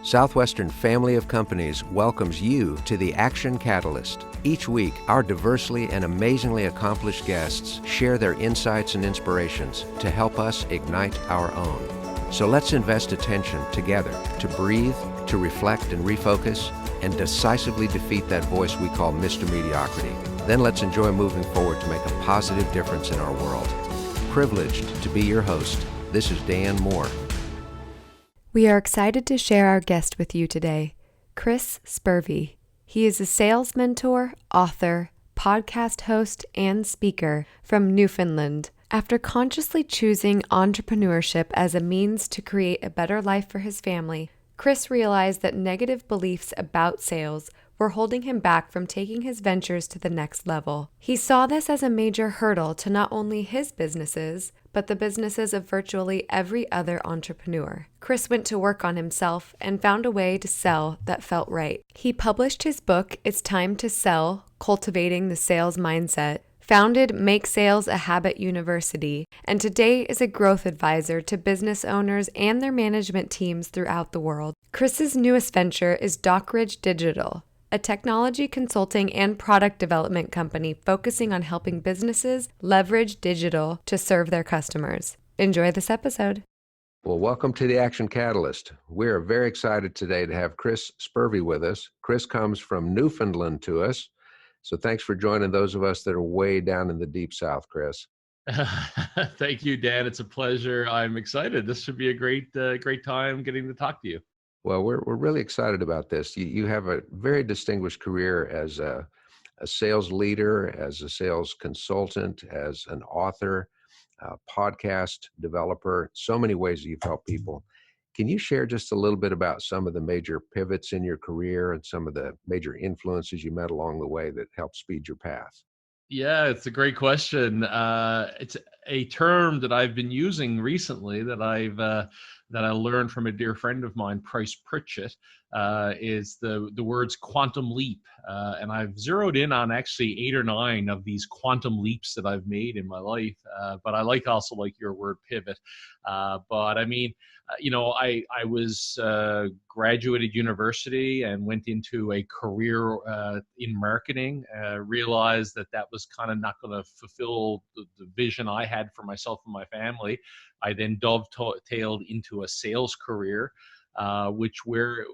Southwestern family of companies welcomes you to the Action Catalyst. Each week, our diversely and amazingly accomplished guests share their insights and inspirations to help us ignite our own. So let's invest attention together to breathe, to reflect and refocus, and decisively defeat that voice we call Mr. Mediocrity. Then let's enjoy moving forward to make a positive difference in our world. Privileged to be your host, this is Dan Moore. We are excited to share our guest with you today, Chris Spurvey. He is a sales mentor, author, podcast host, and speaker from Newfoundland. After consciously choosing entrepreneurship as a means to create a better life for his family, Chris realized that negative beliefs about sales were holding him back from taking his ventures to the next level. He saw this as a major hurdle to not only his businesses, but the businesses of virtually every other entrepreneur. Chris went to work on himself and found a way to sell that felt right. He published his book, It's Time to Sell: Cultivating the Sales Mindset, founded Make Sales a Habit University, and today is a growth advisor to business owners and their management teams throughout the world. Chris's newest venture is Dockridge Digital, a technology consulting and product development company focusing on helping businesses leverage digital to serve their customers. Enjoy this episode. Well, welcome to the Action Catalyst. We're very excited today to have Chris Spurvey with us. Chris comes from Newfoundland to us. So thanks for joining those of us that are way down in the deep south, Chris. Thank you, Dan. It's a pleasure. I'm excited. This should be a great time getting to talk to you. Well, we're really excited about this. You have a very distinguished career as a sales leader, as a sales consultant, as an author, podcast developer, so many ways that you've helped people. Can you share just a little bit about some of the major pivots in your career and some of the major influences you met along the way that helped speed your path? Yeah, it's a great question. It's a term that I've been using recently that I learned from a dear friend of mine, Price Pritchett, is the words quantum leap. And I've zeroed in on actually 8 or 9 of these quantum leaps that I've made in my life. But I also like your word pivot. But I mean, I was graduated university and went into a career in marketing, realized that was kind of not going to fulfill the vision I had for myself and my family. I then dovetailed into a sales career, where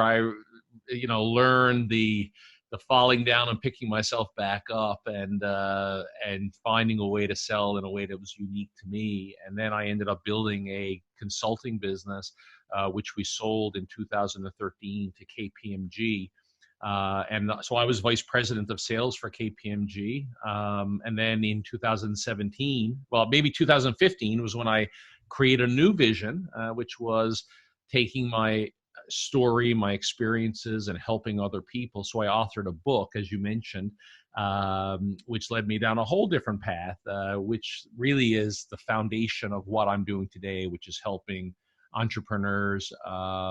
I, learned the falling down and picking myself back up and finding a way to sell in a way that was unique to me. And then I ended up building a consulting business, which we sold in 2013 to KPMG. And so I was vice president of sales for KPMG. And then in 2017, maybe 2015 was when I created a new vision, which was taking my story, my experiences, and helping other people. So I authored a book, as you mentioned, which led me down a whole different path, which really is the foundation of what I'm doing today, which is helping entrepreneurs,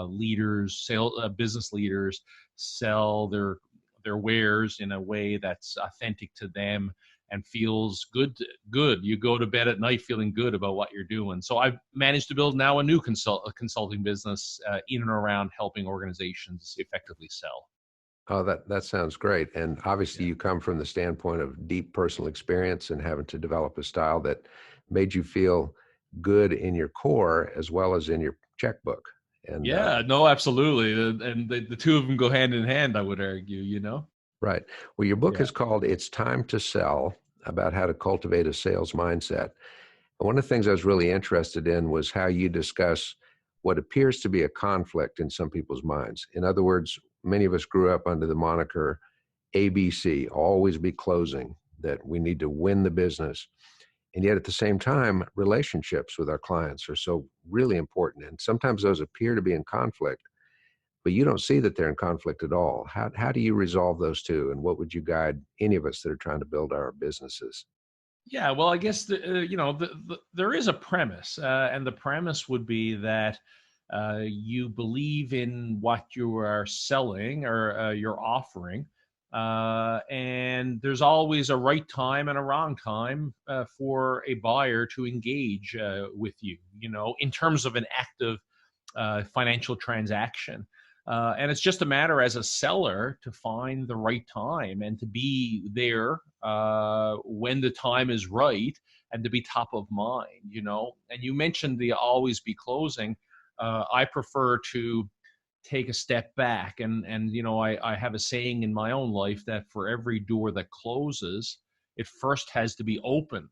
leaders, business leaders sell their wares in a way that's authentic to them and feels good. You go to bed at night feeling good about what you're doing. So I've managed to build now a new consulting business in and around helping organizations effectively sell. Oh, that sounds great. And obviously you come from the standpoint of deep personal experience and having to develop a style that made you feel good in your core as well as in your checkbook. And no, absolutely. And the two of them go hand in hand, I would argue, Right. Well, your book is called It's Time to Sell, about how to cultivate a sales mindset. And one of the things I was really interested in was how you discuss what appears to be a conflict in some people's minds. In other words, many of us grew up under the moniker ABC, always be closing, that we need to win the business. And yet at the same time, relationships with our clients are so really important. And sometimes those appear to be in conflict, but you don't see that they're in conflict at all. How do you resolve those two? And what would you guide any of us that are trying to build our businesses? Yeah, well, I guess there is a premise, and the premise would be that you believe in what you are selling or you're offering, and there's always a right time and a wrong time for a buyer to engage with you. In terms of an active financial transaction. And it's just a matter as a seller to find the right time and to be there when the time is right and to be top of mind, you know. And you mentioned the always be closing. I prefer to take a step back and you know, I have a saying in my own life that for every door that closes, it first has to be opened.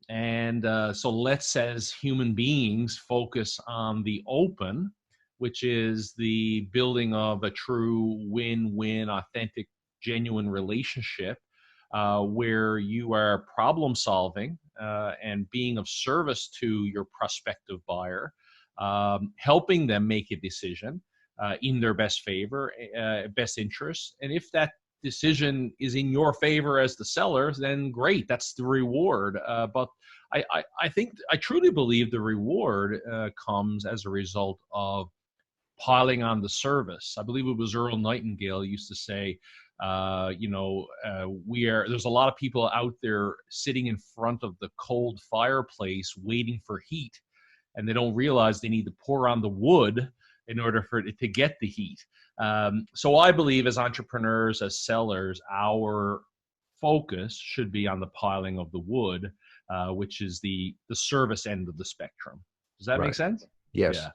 And so let's, as human beings, focus on the open, which is the building of a true win-win, authentic, genuine relationship where you are problem solving and being of service to your prospective buyer, helping them make a decision in their best favor, best interest. And if that decision is in your favor as the seller, then great, that's the reward. But I think, I truly believe the reward comes as a result of piling on the service. I believe it was Earl Nightingale used to say, there's a lot of people out there sitting in front of the cold fireplace waiting for heat, and they don't realize they need to pour on the wood in order for it to get the heat. So I believe as entrepreneurs, as sellers, our focus should be on the piling of the wood, which is the service end of the spectrum. Does that make sense? Yes. Yeah.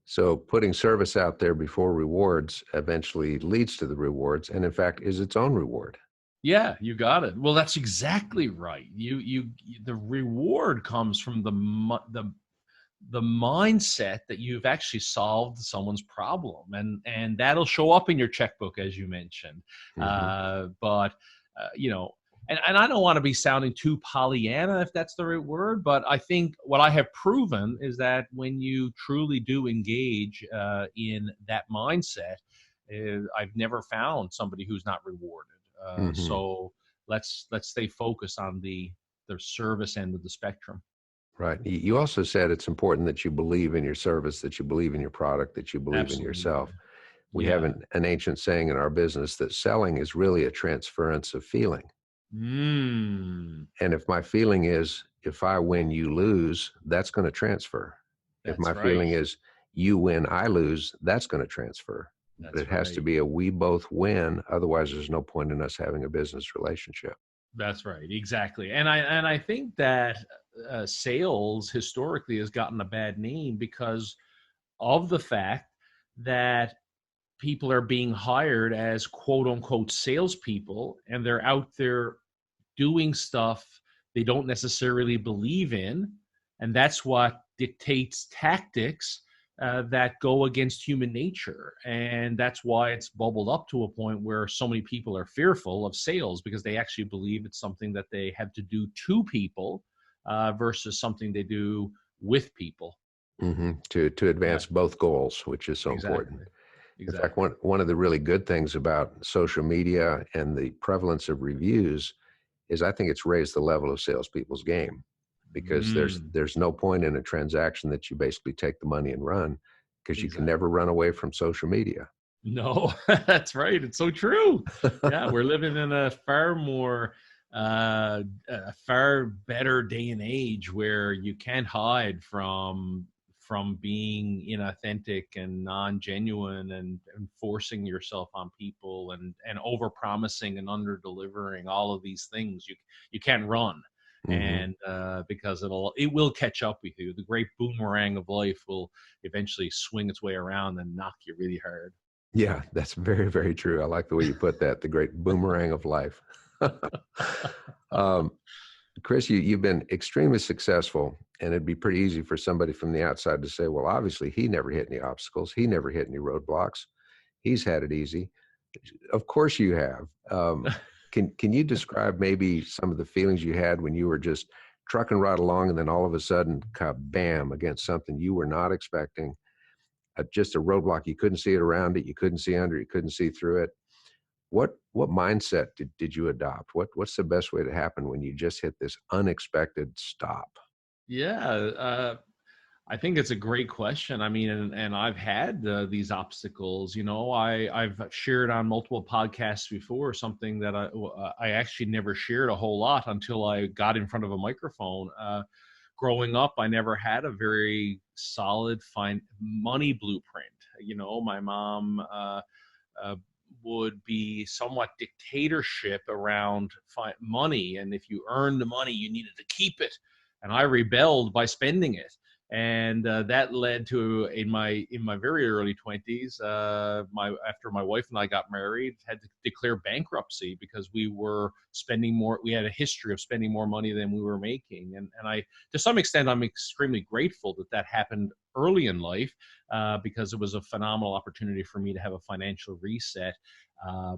So putting service out there before rewards eventually leads to the rewards, and in fact is its own reward. Yeah, you got it. Well, that's exactly right. The reward comes from the mindset that you've actually solved someone's problem, and that'll show up in your checkbook, as you mentioned. But you know, and I don't want to be sounding too Pollyanna, if that's the right word, but I think what I have proven is that when you truly do engage in that mindset, I've never found somebody who's not rewarded. So let's stay focused on the service end of the spectrum. Right. You also said it's important that you believe in your service, that you believe in your product, that you believe in yourself. We have an ancient saying in our business that selling is really a transference of feeling. And if my feeling is, if I win, you lose, that's going to transfer. If my feeling is, you win, I lose, that's going to transfer. But it has to be a we both win. Otherwise, there's no point in us having a business relationship. That's right. Exactly. And I think that sales historically has gotten a bad name because of the fact that people are being hired as quote unquote salespeople, and they're out there doing stuff they don't necessarily believe in. And that's what dictates tactics that go against human nature. And that's why it's bubbled up to a point where so many people are fearful of sales, because they actually believe it's something that they have to do to people versus something they do with people. To advance both goals, which is so important. In fact, one of the really good things about social media and the prevalence of reviews is I think it's raised the level of salespeople's game, because there's no point in a transaction that you basically take the money and run, because you can never run away from social media. No, that's right. It's so true. Yeah, we're living in a far better day and age where you can't hide from being inauthentic and non-genuine and forcing yourself on people and over promising and under delivering, all of these things. You can't run. And because it will catch up with you. The great boomerang of life will eventually swing its way around and knock you really hard. Yeah, that's very, very true. I like the way you put that, the great boomerang of life. Chris, you've been extremely successful, and it'd be pretty easy for somebody from the outside to say, well, obviously he never hit any obstacles. He never hit any roadblocks. He's had it easy. Of course you have. Can you describe maybe some of the feelings you had when you were just trucking right along, and then all of a sudden, bam, against something you were not expecting, just a roadblock. You couldn't see it around it. You couldn't see under it. You couldn't see through it. What mindset did you adopt? What's the best way to happen when you just hit this unexpected stop? Yeah, I think it's a great question. I mean, and I've had these obstacles. I've shared on multiple podcasts before something that I actually never shared a whole lot until I got in front of a microphone. Growing up, I never had a very solid money blueprint. You know, my mom uh, would be somewhat dictatorship around money, and if you earned the money, you needed to keep it. And I rebelled by spending it, and that led to in my very early 20s, after my wife and I got married, had to declare bankruptcy because we were spending more. We had a history of spending more money than we were making, and I, to some extent, I'm extremely grateful that that happened early in life, because it was a phenomenal opportunity for me to have a financial reset, uh,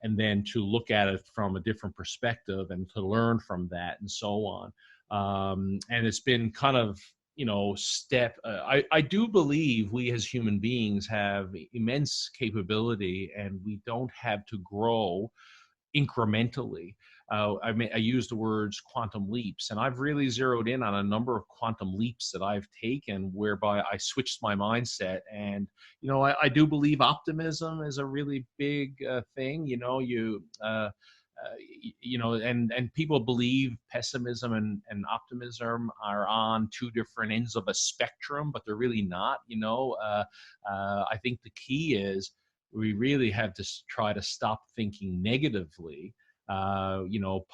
and then to look at it from a different perspective and to learn from that and so on. And it's been kind of, you know, I do believe we as human beings have immense capability, and we don't have to grow incrementally. I use the words quantum leaps, and I've really zeroed in on a number of quantum leaps that I've taken, whereby I switched my mindset. And you know, I do believe optimism is a really big thing. You know, you know, and people believe pessimism and optimism are on two different ends of a spectrum, but they're really not. You know, I think the key is we really have to try to stop thinking negatively. You know,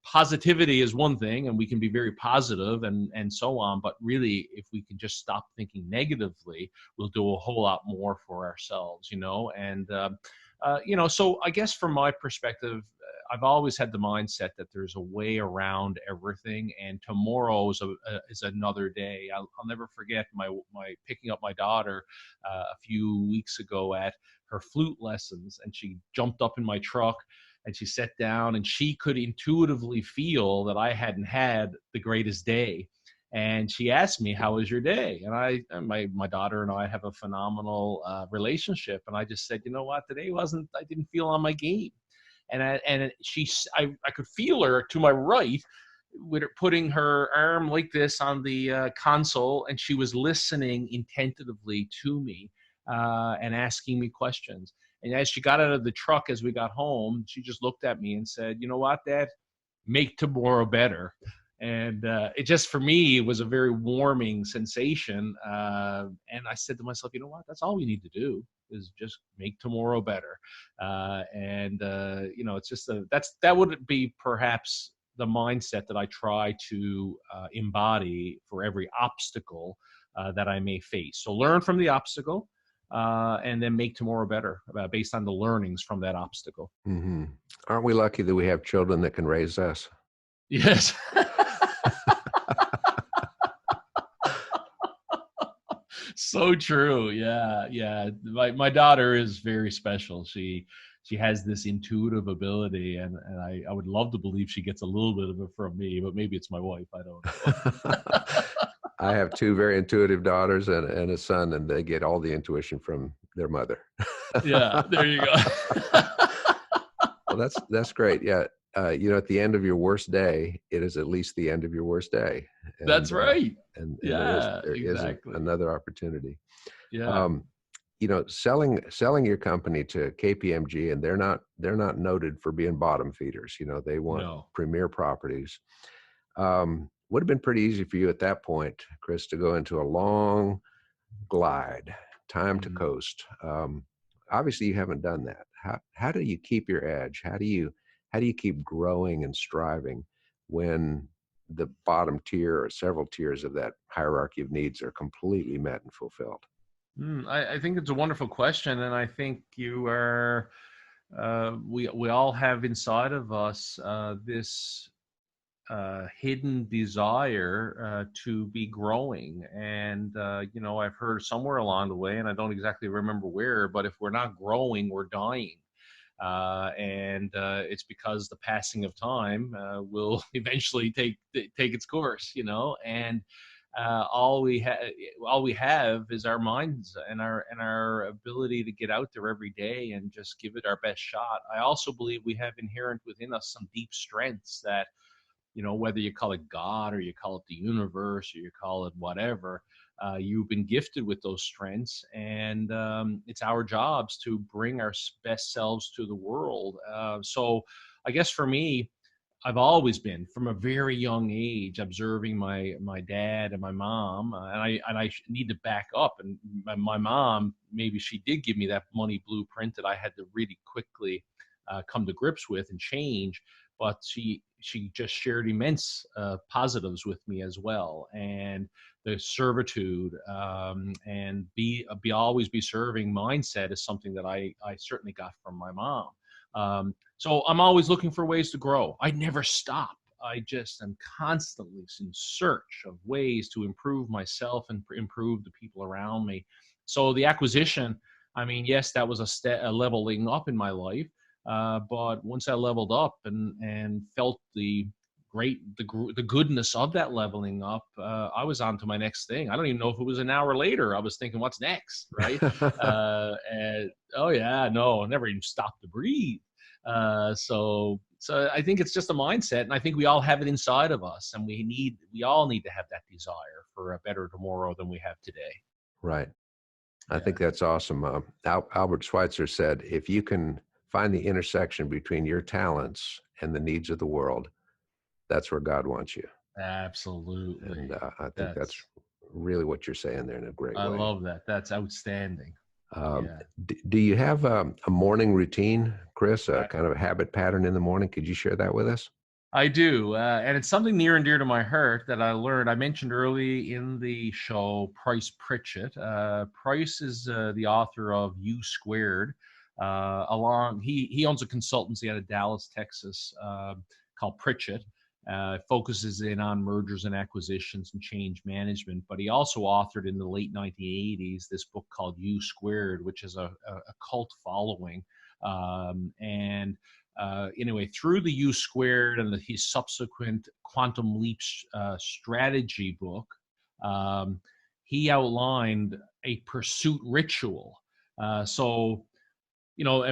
positivity is one thing, and we can be very positive and so on. But really, if we can just stop thinking negatively, we'll do a whole lot more for ourselves. You know, and you know, so I guess from my perspective, I've always had the mindset that there's a way around everything, and tomorrow is another day. I'll never forget my picking up my daughter a few weeks ago at her flute lessons, and she jumped up in my truck and she sat down, and she could intuitively feel that I hadn't had the greatest day. And she asked me, "How was your day?" And my daughter and I have a phenomenal relationship, and I just said, "You know what? Today I didn't feel on my game." And I could feel her to my right, with her putting her arm like this on the console, and she was listening attentively to me and asking me questions. And as she got out of the truck, as we got home, she just looked at me and said, "You know what, Dad? Make tomorrow better." And it just, for me, it was a very warming sensation. And I said to myself, you know what? That's all we need to do, is just make tomorrow better. You know, it's just that would be perhaps the mindset that I try to embody for every obstacle that I may face. So learn from the obstacle, and then make tomorrow better based on the learnings from that obstacle. Mm-hmm. Aren't we lucky that we have children that can raise us? Yes. So true. Yeah, yeah. My daughter is very special. She has this intuitive ability, and I would love to believe she gets a little bit of it from me, but maybe it's my wife. I don't know. I have two very intuitive daughters and a son, and they get all the intuition from their mother. Yeah, there you go. Well, that's great. Yeah. You know, at the end of your worst day, it is at least the end of your worst day. That's right. And Yeah, there is exactly. another opportunity. Yeah. You know, selling your company to KPMG, and they're not noted for being bottom feeders. You know, they want No. premier properties. Would have been pretty easy for you at that point, Chris, to go into a long glide, time to Mhm. coast. Obviously, you haven't done that. How do you keep your edge? How do you keep growing and striving when the bottom tier or several tiers of that hierarchy of needs are completely met and fulfilled? I think it's a wonderful question, and I think you are. We all have inside of us this hidden desire to be growing, and you know, I've heard somewhere along the way, and I don't exactly remember where, but if we're not growing, we're dying. And it's because the passing of time will eventually take its course, you know. And all we have is our minds and our ability to get out there every day and just give it our best shot. I also believe we have inherent within us some deep strengths that, you know, whether you call it God or you call it the universe or you call it whatever, you've been gifted with those strengths, and it's our jobs to bring our best selves to the world. So I guess for me, I've always been, from a very young age, observing my dad and my mom, and I need to back up. And my mom, maybe she did give me that money blueprint that I had to really quickly come to grips with and change. But she just shared immense positives with me as well, and the servitude and always be serving mindset is something that I certainly got from my mom. So I'm always looking for ways to grow. I never stop. I just am constantly in search of ways to improve myself and improve the people around me. So the acquisition, I mean, yes, that was a leveling up in my life. But once I leveled up and felt the goodness of that leveling up, I was on to my next thing. I don't even know if it was an hour later. I was thinking, what's next, right? And oh yeah, no, I never even stopped to breathe. So I think it's just a mindset, and I think we all have it inside of us, and we all need to have that desire for a better tomorrow than we have today. Right. I think that's awesome. Albert Schweitzer said, if you can find the intersection between your talents and the needs of the world, that's where God wants you. Absolutely. And I think that's really what you're saying there in a great way. I love that. That's outstanding. Do you have a morning routine, Chris, a kind of a habit pattern in the morning? Could you share that with us? I do. And it's something near and dear to my heart that I learned. I mentioned early in the show, Price Pritchett. Price is the author of U Squared. He owns a consultancy out of Dallas, Texas, called Pritchett. Focuses in on mergers and acquisitions and change management, but he also authored in the late 1980s this book called U Squared, which is a cult following. Anyway, through the U Squared and his subsequent Quantum Leap strategy book, he outlined a pursuit ritual. And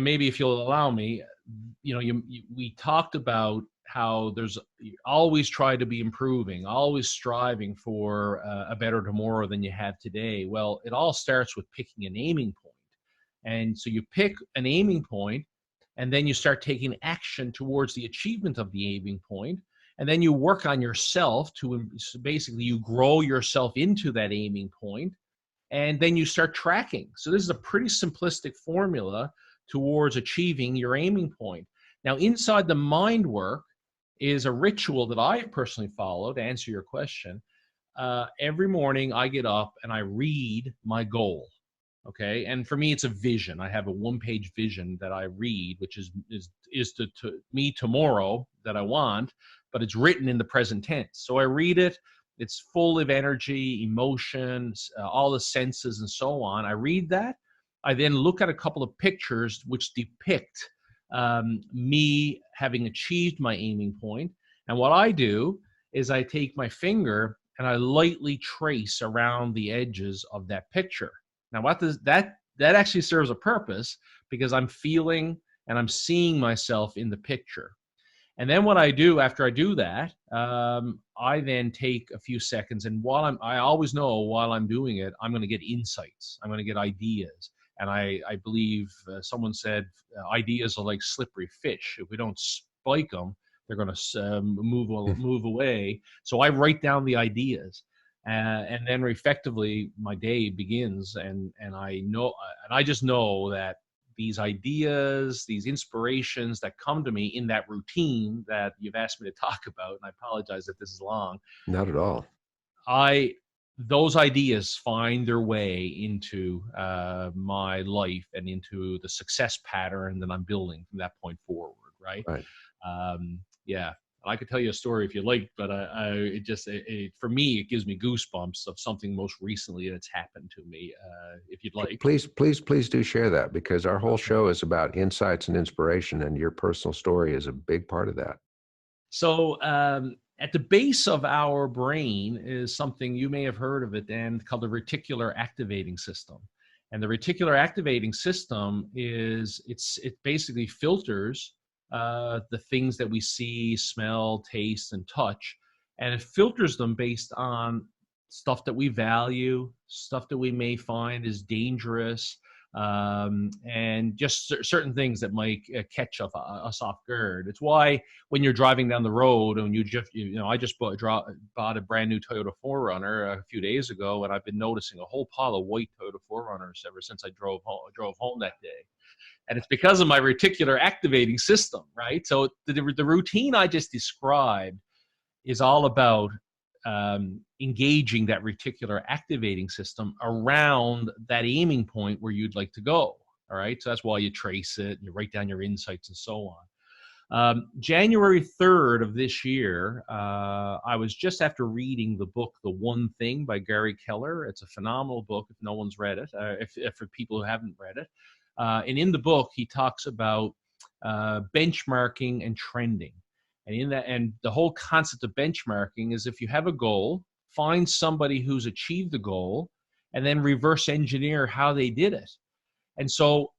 maybe if you'll allow me, we talked about how you always try to be improving, always striving for a better tomorrow than you have today. Well, it all starts with picking an aiming point. And so you pick an aiming point, and then you start taking action towards the achievement of the aiming point. And then you work on yourself basically you grow yourself into that aiming point, and then you start tracking. So this is a pretty simplistic formula towards achieving your aiming point. Now, inside the mind work is a ritual that I personally follow to answer your question. Every morning I get up and I read my goal. Okay. And for me, it's a vision. I have a one-page vision that I read, which is to me tomorrow that I want, but it's written in the present tense. So I read it. It's full of energy, emotions, all the senses and so on. I read that. I then look at a couple of pictures which depict me having achieved my aiming point. And what I do is I take my finger and I lightly trace around the edges of that picture. Now, what does that actually serves a purpose, because I'm feeling and I'm seeing myself in the picture. And then what I do after I do that, I then take a few seconds, and I always know while I'm doing it, I'm going to get insights. I'm going to get ideas. And I believe someone said ideas are like slippery fish. If we don't spike them, they're going to move away. So I write down the ideas, and then effectively my day begins. And I just know that these ideas, these inspirations that come to me in that routine that you've asked me to talk about, and I apologize that this is long. Not at all. Those ideas find their way into my life and into the success pattern that I'm building from that point forward, right? Right. Yeah. I could tell you a story if you like, but for me, it gives me goosebumps of something most recently that's happened to me. If you'd like, please do share that, because our whole show is about insights and inspiration, and your personal story is a big part of that. So, at the base of our brain is something you may have heard of it, Dan, called the reticular activating system. And the reticular activating system it basically filters the things that we see, smell, taste, and touch. And it filters them based on stuff that we value, stuff that we may find is dangerous, and just certain things that might catch us off guard. It's why when you're driving down the road and I just bought a brand new Toyota 4Runner a few days ago, and I've been noticing a whole pile of white Toyota 4Runners ever since I drove home that day. And it's because of my reticular activating system, right? So the routine I just described is all about engaging that reticular activating system around that aiming point where you'd like to go. All right. So that's why you trace it and you write down your insights and so on. January 3rd of this year, I was just after reading the book, The One Thing by Gary Keller. It's a phenomenal book if no one's read it, if for people who haven't read it. And in the book, he talks about benchmarking and trending. And the whole concept of benchmarking is if you have a goal, find somebody who's achieved the goal and then reverse engineer how they did it. And so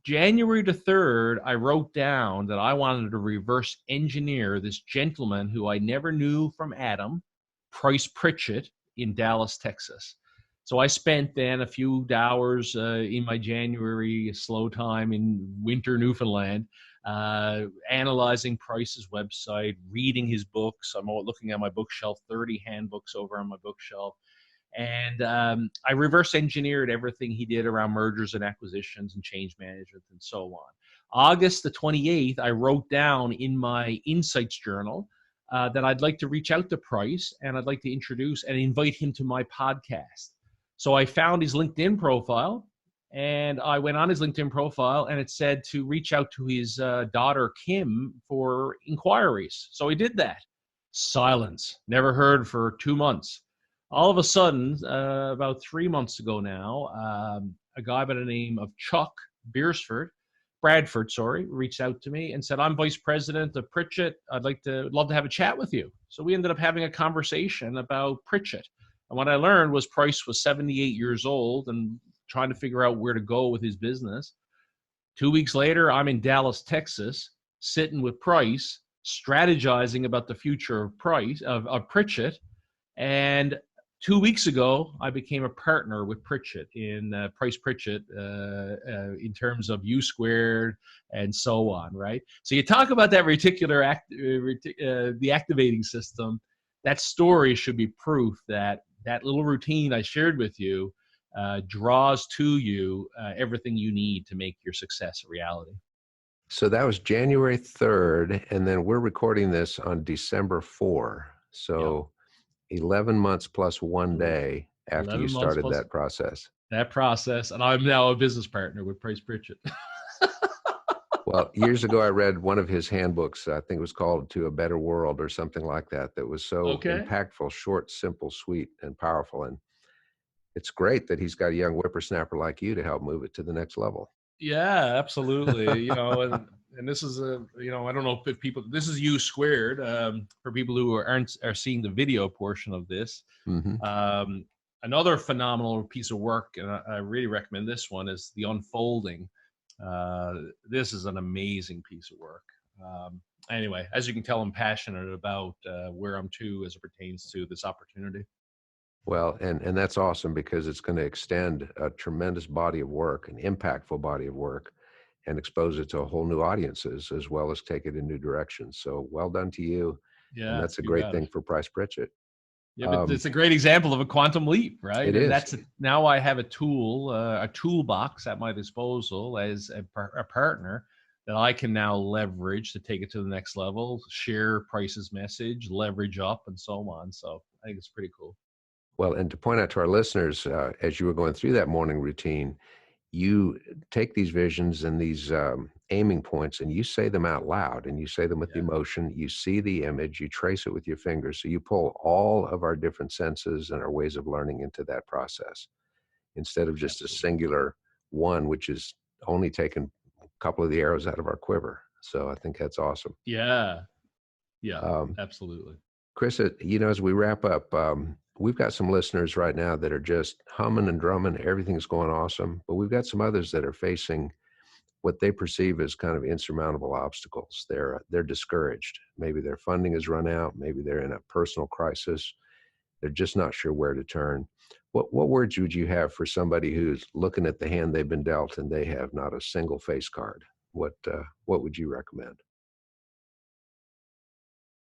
January the 3rd, I wrote down that I wanted to reverse engineer this gentleman who I never knew from Adam, Price Pritchett, in Dallas, Texas. So I spent then a few hours in my January slow time in winter Newfoundland, analyzing Price's website, reading his books. I'm looking at my bookshelf, 30 handbooks over on my bookshelf. And I reverse engineered everything he did around mergers and acquisitions and change management and so on. August the 28th, I wrote down in my insights journal that I'd like to reach out to Price and I'd like to introduce and invite him to my podcast. So I found his LinkedIn profile and I went on his LinkedIn profile and it said to reach out to his daughter, Kim, for inquiries. So he did that. Silence. Never heard for 2 months. All of a sudden, about 3 months ago now, a guy by the name of Chuck Bradford, reached out to me and said, I'm vice president of Pritchett. I'd love to have a chat with you. So we ended up having a conversation about Pritchett. And what I learned was Price was 78 years old and trying to figure out where to go with his business. 2 weeks later, I'm in Dallas, Texas, sitting with Price, strategizing about the future of Pritchett. And 2 weeks ago, I became a partner with Pritchett in Price Pritchett in terms of U squared and so on, right? So you talk about that reticular the activating system. That story should be proof that that little routine I shared with you draws to you everything you need to make your success a reality. So that was January 3rd, and then we're recording this on December 4. So 11 months plus 1 day after you started that process. And I'm now a business partner with Price Pritchett. Well, years ago, I read one of his handbooks. I think it was called To a Better World or something like that. That was so impactful, short, simple, sweet, and powerful. And it's great that he's got a young whippersnapper like you to help move it to the next level. Yeah, absolutely. And this is I don't know if people, this is U squared for people who are seeing the video portion of this. Mm-hmm. Another phenomenal piece of work, and I really recommend this one, is The Unfolding. This is an amazing piece of work. Anyway, as you can tell, I'm passionate about where I'm to as it pertains to this opportunity. Well, and that's awesome because it's going to extend a tremendous body of work, an impactful body of work, and expose it to a whole new audiences as well as take it in new directions. So well done to you. Yeah, and that's a great thing for Price Pritchett. Yeah, but it's a great example of a quantum leap, right? It is. Now I have a toolbox at my disposal as a partner that I can now leverage to take it to the next level, share Price's message, leverage up, and so on. So I think it's pretty cool. Well, and to point out to our listeners, as you were going through that morning routine, you take these visions and these aiming points and you say them out loud and you say them with emotion. You see the image, you trace it with your fingers. So you pull all of our different senses and our ways of learning into that process instead of just a singular one, which is only taking a couple of the arrows out of our quiver. So I think that's awesome. Yeah, absolutely. Chris, as we wrap up, we've got some listeners right now that are just humming and drumming. Everything's going awesome. But we've got some others that are facing what they perceive as kind of insurmountable obstacles. They're discouraged. Maybe their funding has run out. Maybe they're in a personal crisis. They're just not sure where to turn. What words would you have for somebody who's looking at the hand they've been dealt and they have not a single face card? What would you recommend?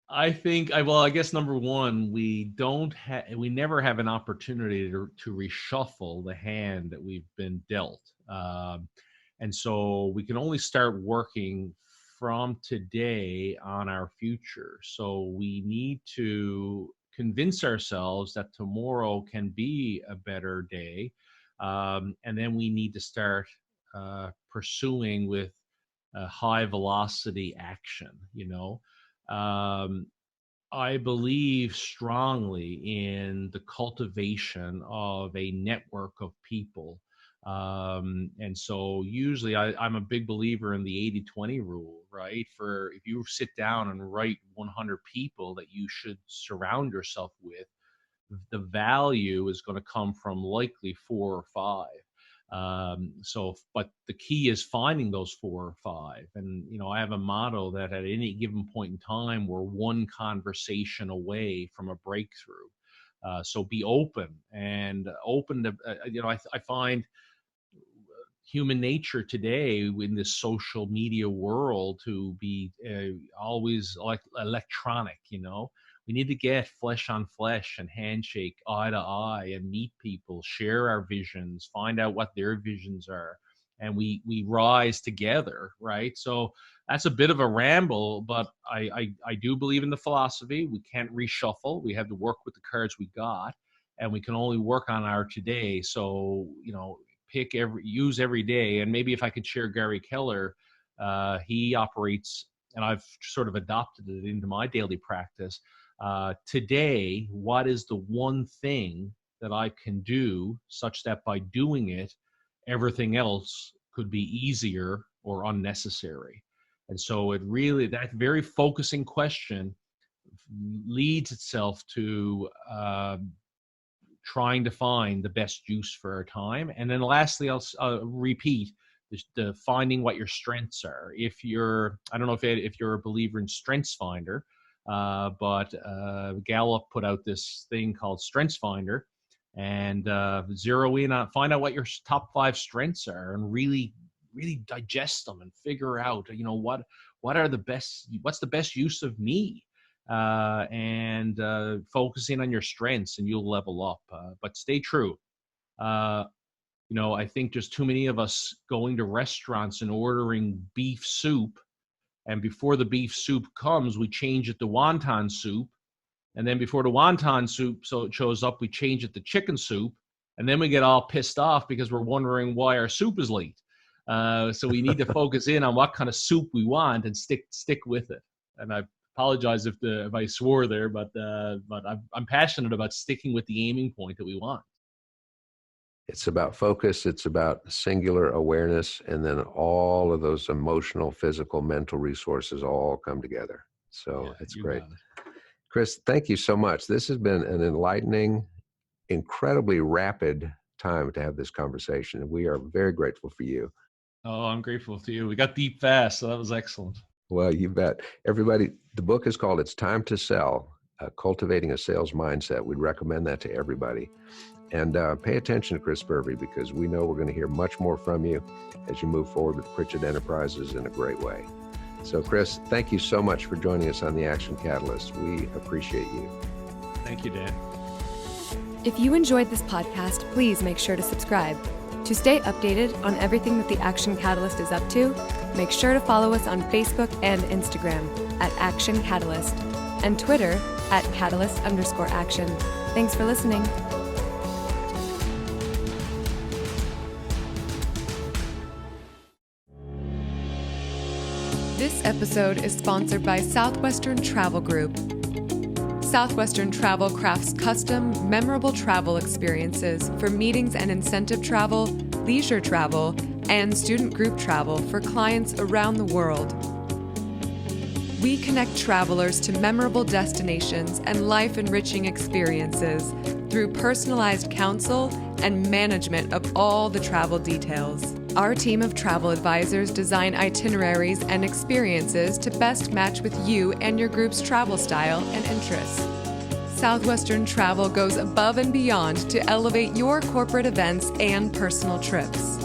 I think, I guess number one, we never have an opportunity to reshuffle the hand that we've been dealt. And so we can only start working from today on our future. So we need to convince ourselves that tomorrow can be a better day. And then we need to start pursuing with high velocity action, I believe strongly in the cultivation of a network of people. And so usually I'm a big believer in the 80-20 rule, right? For if you sit down and write 100 people that you should surround yourself with, the value is going to come from likely 4 or 5. But the key is finding those 4 or 5. And, I have a motto that at any given point in time, we're one conversation away from a breakthrough. So be open to, I find human nature today in this social media world to be always like electronic, We need to get flesh on flesh and handshake eye to eye and meet people, share our visions, find out what their visions are. And we rise together, right? So that's a bit of a ramble, but I do believe in the philosophy. We can't reshuffle. We have to work with the cards we got, and we can only work on our today. So, use every day. And maybe if I could share Gary Keller, he operates, and I've sort of adopted it into my daily practice. Today, what is the one thing that I can do such that by doing it, everything else could be easier or unnecessary? And so that very focusing question leads itself to trying to find the best use for our time. And then lastly, I'll repeat the finding what your strengths are. I don't know if you're a believer in StrengthsFinder, but Gallup put out this thing called StrengthsFinder, and zero in on, find out what your top 5 strengths are, and really digest them and figure out, what's the best use of me, and focusing on your strengths, and you'll level up. But stay true. I think there's too many of us going to restaurants and ordering beef soup, and before the beef soup comes, we change it to wonton soup. And then before the wonton soup shows up, we change it to chicken soup. And then we get all pissed off because we're wondering why our soup is late. So we need to focus in on what kind of soup we want and stick with it. And I apologize if I swore there, but I'm passionate about sticking with the aiming point that we want. It's about focus. It's about singular awareness. And then all of those emotional, physical, mental resources all come together. So it's great. Chris, thank you so much. This has been an enlightening, incredibly rapid time to have this conversation. And we are very grateful for you. Oh, I'm grateful to you. We got deep fast, so that was excellent. Well, you bet. Everybody, the book is called It's Time to Sell, Cultivating a Sales Mindset. We'd recommend that to everybody. And pay attention to Chris Spurvey, because we know we're going to hear much more from you as you move forward with Pritchett Enterprises in a great way. So, Chris, thank you so much for joining us on the Action Catalyst. We appreciate you. Thank you, Dan. If you enjoyed this podcast, please make sure to subscribe. To stay updated on everything that the Action Catalyst is up to, make sure to follow us on Facebook and Instagram at Action Catalyst and Twitter at Catalyst_Action. Thanks for listening. This episode is sponsored by Southwestern Travel Group. Southwestern Travel crafts custom, memorable travel experiences for meetings and incentive travel, leisure travel, and student group travel for clients around the world. We connect travelers to memorable destinations and life-enriching experiences through personalized counsel and management of all the travel details. Our team of travel advisors design itineraries and experiences to best match with you and your group's travel style and interests. Southwestern Travel goes above and beyond to elevate your corporate events and personal trips.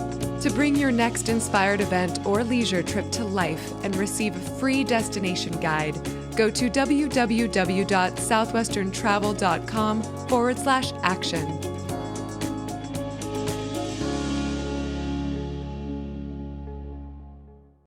To bring your next inspired event or leisure trip to life and receive a free destination guide, go to www.southwesterntravel.com/action.